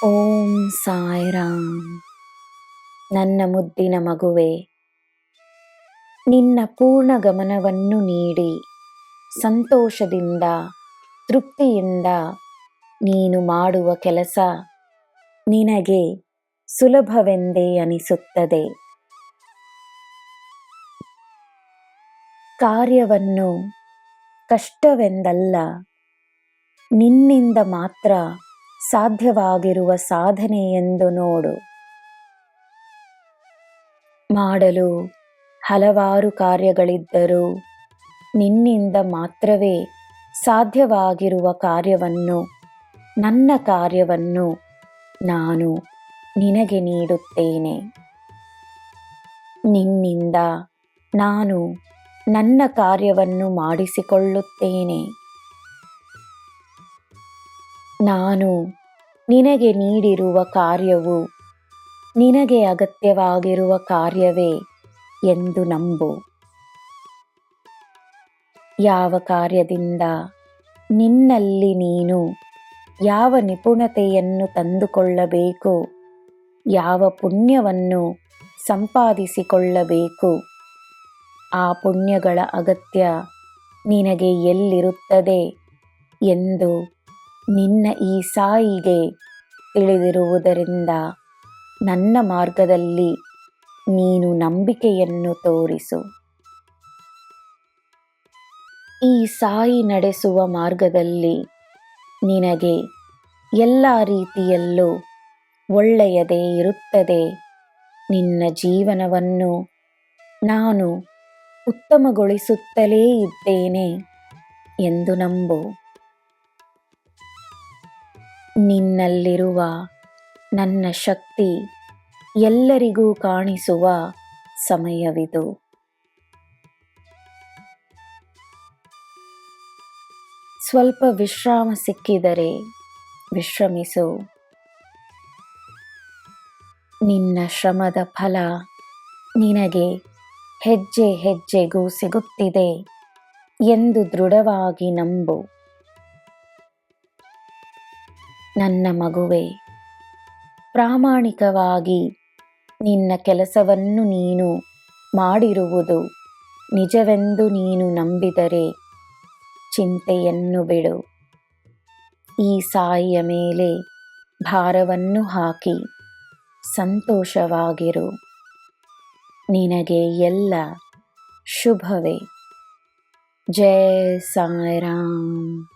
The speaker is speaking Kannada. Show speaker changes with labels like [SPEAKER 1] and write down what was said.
[SPEAKER 1] ಓಂ ಸಾಯಿರಾಮ್. ನನ್ನ ಮುದ್ದಿನ ಮಗುವೆ, ನಿನ್ನ ಪೂರ್ಣ ಗಮನವನ್ನು ನೀಡಿ ಸಂತೋಷದಿಂದ ತೃಪ್ತಿಯಿಂದ ನೀನು ಮಾಡುವ ಕೆಲಸ ನಿನಗೆ ಸುಲಭವೆಂದೇ ಅನಿಸುತ್ತದೆ. ಕಾರ್ಯವನ್ನು ಕಷ್ಟವೆಂದಲ್ಲ, ನಿನ್ನಿಂದ ಮಾತ್ರ ಸಾಧ್ಯವಾಗಿರುವ ಸಾಧನೆ ಎಂದು ನೋಡು. ಮಾಡಲು ಹಲವಾರು ಕಾರ್ಯಗಳಿದ್ದರೂ ನಿನ್ನಿಂದ ಮಾತ್ರವೇ ಸಾಧ್ಯವಾಗಿರುವ ಕಾರ್ಯವನ್ನು, ನನ್ನ ಕಾರ್ಯವನ್ನು ನಾನು ನಿನಗೆ ನೀಡುತ್ತೇನೆ. ನಿನ್ನಿಂದ ನಾನು ನನ್ನ ಕಾರ್ಯವನ್ನು ಮಾಡಿಸಿಕೊಳ್ಳುತ್ತೇನೆ. ನಾನು ನಿನಗೆ ನೀಡಿರುವ ಕಾರ್ಯವು ನಿನಗೆ ಅಗತ್ಯವಾಗಿರುವ ಕಾರ್ಯವೇ ಎಂದು ನಂಬು. ಯಾವ ಕಾರ್ಯದಿಂದ ನಿನ್ನಲ್ಲಿ ನೀನು ಯಾವ ನಿಪುಣತೆಯನ್ನು ತಂದುಕೊಳ್ಳಬೇಕು, ಯಾವ ಪುಣ್ಯವನ್ನು ಸಂಪಾದಿಸಿಕೊಳ್ಳಬೇಕು, ಆ ಪುಣ್ಯಗಳ ಅಗತ್ಯ ನಿನಗೆ ಎಲ್ಲಿರುತ್ತದೆ ಎಂದು ನಿನ್ನ ಈ ಸಾಯಿಗೆ ತಿಳಿದಿರುವುದರಿಂದ ನನ್ನ ಮಾರ್ಗದಲ್ಲಿ ನೀನು ನಂಬಿಕೆಯನ್ನು ತೋರಿಸು. ಈ ಸಾಯಿ ನಡೆಸುವ ಮಾರ್ಗದಲ್ಲಿ ನಿನಗೆ ಎಲ್ಲ ರೀತಿಯಲ್ಲೂ ಒಳ್ಳೆಯದೇ ಇರುತ್ತದೆ. ನಿನ್ನ ಜೀವನವನ್ನು ನಾನು ಉತ್ತಮಗೊಳಿಸುತ್ತಲೇ ಇದ್ದೇನೆ ಎಂದು ನಂಬು. ನಿನ್ನಲ್ಲಿರುವ ನನ್ನ ಶಕ್ತಿ ಎಲ್ಲರಿಗೂ ಕಾಣಿಸುವ ಸಮಯವಿದು. ಸ್ವಲ್ಪ ವಿಶ್ರಾಮ ಸಿಕ್ಕಿದರೆ ವಿಶ್ರಮಿಸು. ನಿನ್ನ ಶ್ರಮದ ಫಲ ನಿನಗೆ ಹೆಜ್ಜೆ ಹೆಜ್ಜೆಗೂ ಸಿಗುತ್ತಿದೆ ಎಂದು ದೃಢವಾಗಿ ನಂಬು. ನನ್ನ ಮಗುವೆ, ಪ್ರಾಮಾಣಿಕವಾಗಿ ನಿನ್ನ ಕೆಲಸವನ್ನು ನೀನು ಮಾಡಿರುವುದು ನಿಜವೆಂದು ನೀನು ನಂಬಿದರೆ ಚಿಂತೆಯನ್ನು ಬಿಡು. ಈ ಸಾಯಿಯ ಮೇಲೆ ಭಾರವನ್ನು ಹಾಕಿ ಸಂತೋಷವಾಗಿರು. ನಿನಗೆ ಎಲ್ಲ ಶುಭವೇ. ಜೈ ಸಾಯಿರಾಮ್.